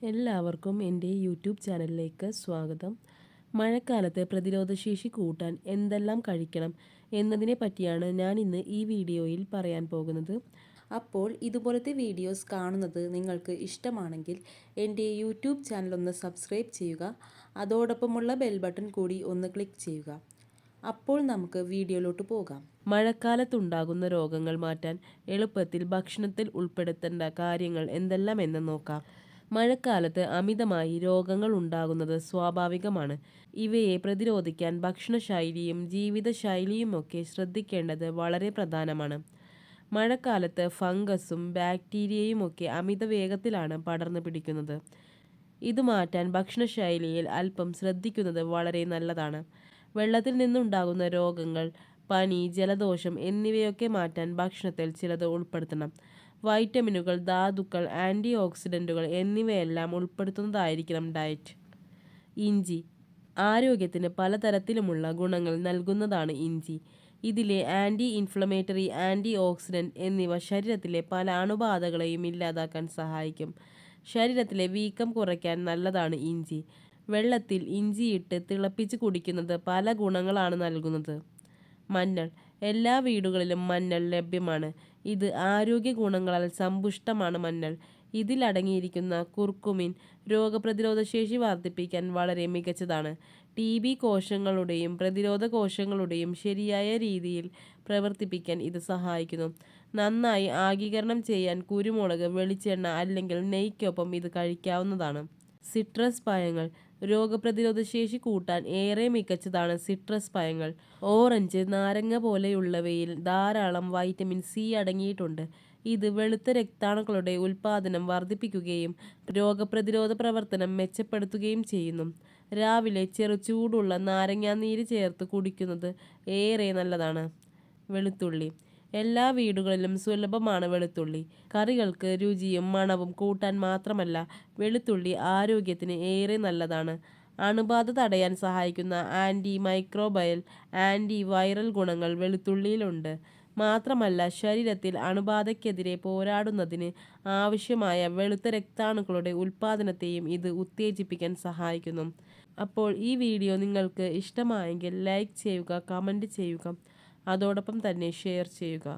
എല്ലാവർക്കും എൻ്റെ യൂട്യൂബ് ചാനലിലേക്ക് സ്വാഗതം. മഴക്കാലത്ത് പ്രതിരോധശേഷി കൂട്ടാൻ എന്തെല്ലാം കഴിക്കണം എന്നതിനെ പറ്റിയാണ് ഞാൻ ഇന്ന് ഈ വീഡിയോയിൽ പറയാൻ പോകുന്നത്. അപ്പോൾ ഇതുപോലത്തെ വീഡിയോസ് കാണുന്നത് നിങ്ങൾക്ക് ഇഷ്ടമാണെങ്കിൽ എൻ്റെ യൂട്യൂബ് ചാനൽ ഒന്ന് സബ്സ്ക്രൈബ് ചെയ്യുക. അതോടൊപ്പമുള്ള ബെൽ ബട്ടൺ കൂടി ഒന്ന് ക്ലിക്ക് ചെയ്യുക. അപ്പോൾ നമുക്ക് വീഡിയോയിലോട്ട് പോകാം. മഴക്കാലത്തുണ്ടാകുന്ന രോഗങ്ങൾ മാറ്റാൻ എളുപ്പത്തിൽ ഭക്ഷണത്തിൽ ഉൾപ്പെടുത്തേണ്ട കാര്യങ്ങൾ എന്തെല്ലാം എന്ന് നോക്കാം. മഴക്കാലത്ത് അമിതമായി രോഗങ്ങൾ ഉണ്ടാകുന്നത് സ്വാഭാവികമാണ്. ഇവയെ പ്രതിരോധിക്കാൻ ഭക്ഷണശൈലിയും ജീവിതശൈലിയുമൊക്കെ ശ്രദ്ധിക്കേണ്ടത് വളരെ പ്രധാനമാണ്. മഴക്കാലത്ത് ഫംഗസും ബാക്ടീരിയയുമൊക്കെ അമിത വേഗത്തിലാണ് പടർന്നു പിടിക്കുന്നത്. ഇത് മാറ്റാൻ ഭക്ഷണശൈലിയിൽ അല്പം ശ്രദ്ധിക്കുന്നത് വളരെ നല്ലതാണ്. വെള്ളത്തിൽ നിന്നുണ്ടാകുന്ന രോഗങ്ങൾ, പനി, ജലദോഷം എന്നിവയൊക്കെ മാറ്റാൻ ഭക്ഷണത്തിൽ ചിലത് ഉൾപ്പെടുത്തണം. വൈറ്റമിനുകൾ, ധാതുക്കൾ, ആൻറ്റി ഓക്സിഡൻറ്റുകൾ എന്നിവയെല്ലാം ഉൾപ്പെടുത്തുന്നതായിരിക്കണം ഡയറ്റ്. ഇഞ്ചി ആരോഗ്യത്തിന് പലതരത്തിലുമുള്ള ഗുണങ്ങൾ നൽകുന്നതാണ് ഇഞ്ചി. ഇതിലെ ആൻറ്റി ഇൻഫ്ലമേറ്ററി, ആൻറ്റി ഓക്സിഡൻറ്റ് എന്നിവ ശരീരത്തിലെ പല അണുബാധകളെയും ഇല്ലാതാക്കാൻ സഹായിക്കും. ശരീരത്തിലെ വീക്കം കുറയ്ക്കാൻ നല്ലതാണ് ഇഞ്ചി. വെള്ളത്തിൽ ഇഞ്ചിയിട്ട് തിളപ്പിച്ച് കുടിക്കുന്നത് പല ഗുണങ്ങളാണ് നൽകുന്നത്. മഞ്ഞൾ എല്ലാ വീടുകളിലും മഞ്ഞൾ ലഭ്യമാണ്. ഇത് ആരോഗ്യ ഗുണങ്ങളാൽ സമ്പുഷ്ടമാണ്. മഞ്ഞൾ ഇതിലടങ്ങിയിരിക്കുന്ന കുർക്കുമിൻ രോഗപ്രതിരോധ ശേഷി വർദ്ധിപ്പിക്കാൻ വളരെ മികച്ചതാണ്. TB കോശങ്ങളുടെയും പ്രതിരോധ കോശങ്ങളുടെയും ശരിയായ രീതിയിൽ പ്രവർത്തിപ്പിക്കാൻ ഇത് സഹായിക്കുന്നു. നന്നായി ആഗികരണം ചെയ്യാൻ കുരുമുളക്, വെളിച്ചെണ്ണ അല്ലെങ്കിൽ നെയ്ക്കൊപ്പം ഇത് കഴിക്കാവുന്നതാണ്. സിട്രസ് പഴങ്ങൾ രോഗപ്രതിരോധ ശേഷി കൂട്ടാൻ ഏറെ മികച്ചതാണ്. സിട്രസ് പഴങ്ങൾ, ഓറഞ്ച്, നാരങ്ങ പോലെയുള്ളവയിൽ ധാരാളം വൈറ്റമിൻ സി അടങ്ങിയിട്ടുണ്ട്. ഇത് വെളുത്ത രക്താണുക്കളുടെ ഉൽപ്പാദനം വർദ്ധിപ്പിക്കുകയും രോഗപ്രതിരോധ പ്രവർത്തനം മെച്ചപ്പെടുത്തുകയും ചെയ്യുന്നു. രാവിലെ ചെറു ചൂടുള്ള നാരങ്ങാനീര് ചേർത്ത് കുടിക്കുന്നത് ഏറെ നല്ലതാണ്. വെളുത്തുള്ളി എല്ലാ വീടുകളിലും സുലഭമാണ്. വെളുത്തുള്ളി കറികൾക്ക് രുചിയും മണവും കൂട്ടാൻ മാത്രമല്ല, വെളുത്തുള്ളി ആരോഗ്യത്തിന് ഏറെ നല്ലതാണ്. അണുബാധ തടയാൻ സഹായിക്കുന്ന ആൻറ്റി മൈക്രോബയൽ, ആൻറ്റി വൈറൽ ഗുണങ്ങൾ വെളുത്തുള്ളിയിലുണ്ട്. മാത്രമല്ല, ശരീരത്തിൽ അണുബാധയ്ക്കെതിരെ പോരാടുന്നതിന് ആവശ്യമായ വെളുത്ത രക്താണുക്കളുടെ ഉൽപ്പാദനത്തെയും ഇത് ഉത്തേജിപ്പിക്കാൻ സഹായിക്കുന്നു. അപ്പോൾ ഈ വീഡിയോ നിങ്ങൾക്ക് ഇഷ്ടമായെങ്കിൽ ലൈക്ക് ചെയ്യുക, കമൻറ്റ് ചെയ്യുക, അതോടൊപ്പം തന്നെ ഷെയർ ചെയ്യുക.